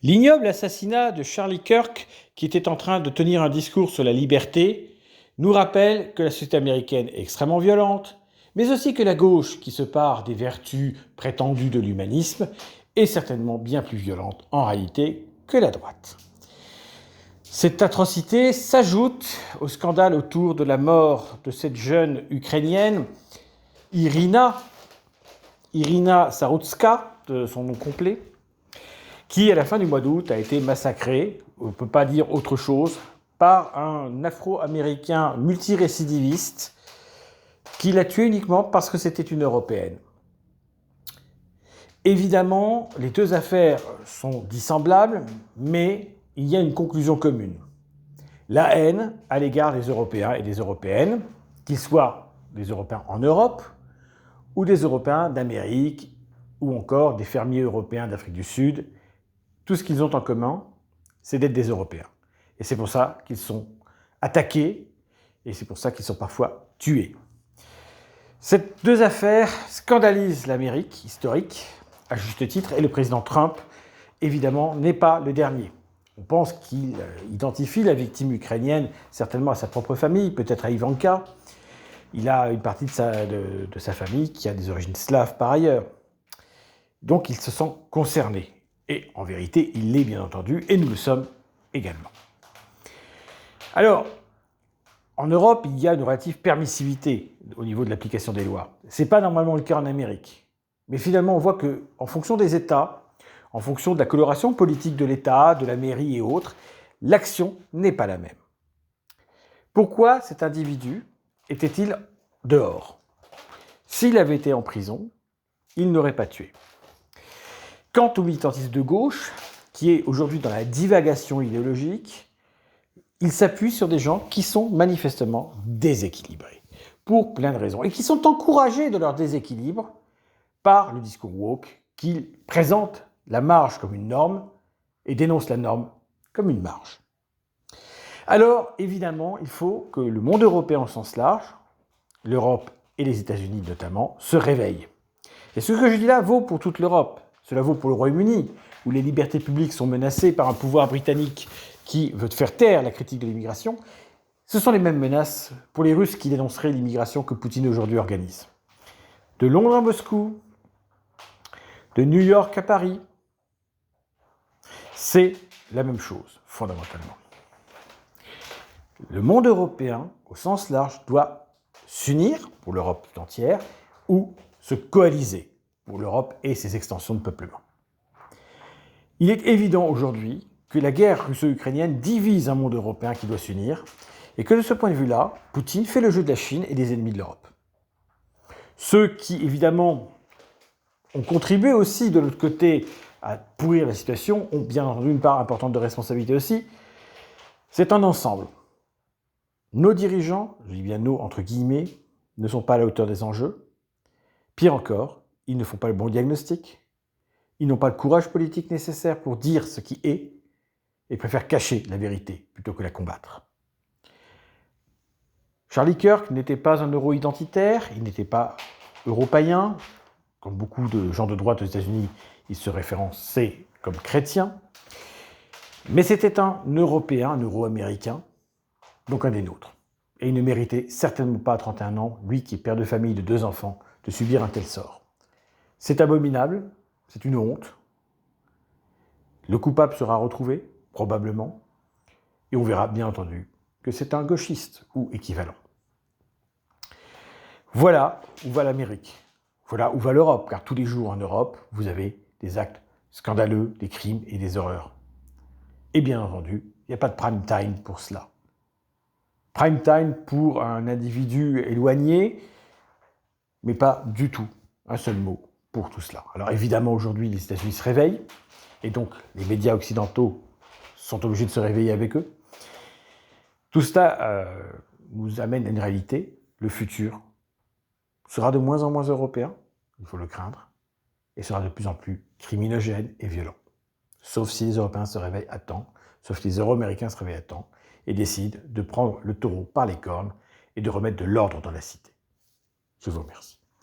L'ignoble assassinat de Charlie Kirk, qui était en train de tenir un discours sur la liberté, nous rappelle que la société américaine est extrêmement violente, mais aussi que la gauche, qui se pare des vertus prétendues de l'humanisme, est certainement bien plus violente en réalité que la droite. Cette atrocité s'ajoute au scandale autour de la mort de cette jeune Ukrainienne, Irina Sarutska, de son nom complet, qui, à la fin du mois d'août, a été massacrée, on ne peut pas dire autre chose, par un Afro-Américain multirécidiviste qui l'a tuée uniquement parce que c'était une Européenne. Évidemment, les deux affaires sont dissemblables, mais il y a une conclusion commune. La haine à l'égard des Européens et des Européennes, qu'ils soient des Européens en Europe ou des Européens d'Amérique ou encore des fermiers européens d'Afrique du Sud. Tout ce qu'ils ont en commun, c'est d'être des Européens. Et c'est pour ça qu'ils sont attaqués et c'est pour ça qu'ils sont parfois tués. Ces deux affaires scandalisent l'Amérique historique, à juste titre, et le président Trump, évidemment, n'est pas le dernier. On pense qu'il identifie la victime ukrainienne certainement à sa propre famille, peut-être à Ivanka. Il a une partie de sa famille qui a des origines slaves par ailleurs. Donc il se sent concerné. Et en vérité, il l'est bien entendu, et nous le sommes également. Alors, en Europe, il y a une relative permissivité au niveau de l'application des lois. Ce n'est pas normalement le cas en Amérique. Mais finalement, on voit qu'en fonction des États, en fonction de la coloration politique de l'État, de la mairie et autres, l'action n'est pas la même. Pourquoi cet individu était-il dehors? S'il avait été en prison, il n'aurait pas tué. Quant au militantisme de gauche, qui est aujourd'hui dans la divagation idéologique, il s'appuie sur des gens qui sont manifestement déséquilibrés, pour plein de raisons, et qui sont encouragés de leur déséquilibre par le discours woke, qui présente la marge comme une norme et dénonce la norme comme une marge. Alors, évidemment, il faut que le monde européen au sens large, l'Europe et les États-Unis notamment, se réveillent. Et ce que je dis là vaut pour toute l'Europe. Cela vaut pour le Royaume-Uni, où les libertés publiques sont menacées par un pouvoir britannique qui veut faire taire la critique de l'immigration. Ce sont les mêmes menaces pour les Russes qui dénonceraient l'immigration que Poutine aujourd'hui organise. De Londres à Moscou, de New York à Paris, c'est la même chose, fondamentalement. Le monde européen, au sens large, doit s'unir, pour l'Europe tout entière, ou se coaliser, pour l'Europe et ses extensions de peuplement. Il est évident aujourd'hui que la guerre russo-ukrainienne divise un monde européen qui doit s'unir, et que de ce point de vue-là, Poutine fait le jeu de la Chine et des ennemis de l'Europe. Ceux qui, évidemment, ont contribué aussi de l'autre côté à pourrir la situation ont bien entendu une part importante de responsabilité aussi. C'est un ensemble. Nos dirigeants, je dis bien nos entre guillemets, ne sont pas à la hauteur des enjeux. Pire encore, ils ne font pas le bon diagnostic. Ils n'ont pas le courage politique nécessaire pour dire ce qui est et préfèrent cacher la vérité plutôt que la combattre. Charlie Kirk n'était pas un euro-identitaire, il n'était pas europaïen. Comme beaucoup de gens de droite aux États-Unis, il se référençait comme chrétien. Mais c'était un Européen, un Euro-américain, donc un des nôtres. Et il ne méritait certainement pas à 31 ans, lui qui est père de famille de 2 enfants, de subir un tel sort. C'est abominable, c'est une honte. Le coupable sera retrouvé, probablement, et on verra bien entendu que c'est un gauchiste ou équivalent. Voilà où va l'Amérique. Voilà où va l'Europe, car tous les jours en Europe, vous avez des actes scandaleux, des crimes et des horreurs. Et bien entendu, il n'y a pas de prime time pour cela. Prime time pour un individu éloigné, mais pas du tout un seul mot pour tout cela. Alors évidemment, aujourd'hui, les États-Unis se réveillent, et donc les médias occidentaux sont obligés de se réveiller avec eux. Tout cela nous amène à une réalité, le futur sera de moins en moins européen, il faut le craindre, et sera de plus en plus criminogène et violent. Sauf si les Européens se réveillent à temps, sauf si les Euro-Américains se réveillent à temps, et décident de prendre le taureau par les cornes et de remettre de l'ordre dans la cité. Je vous remercie.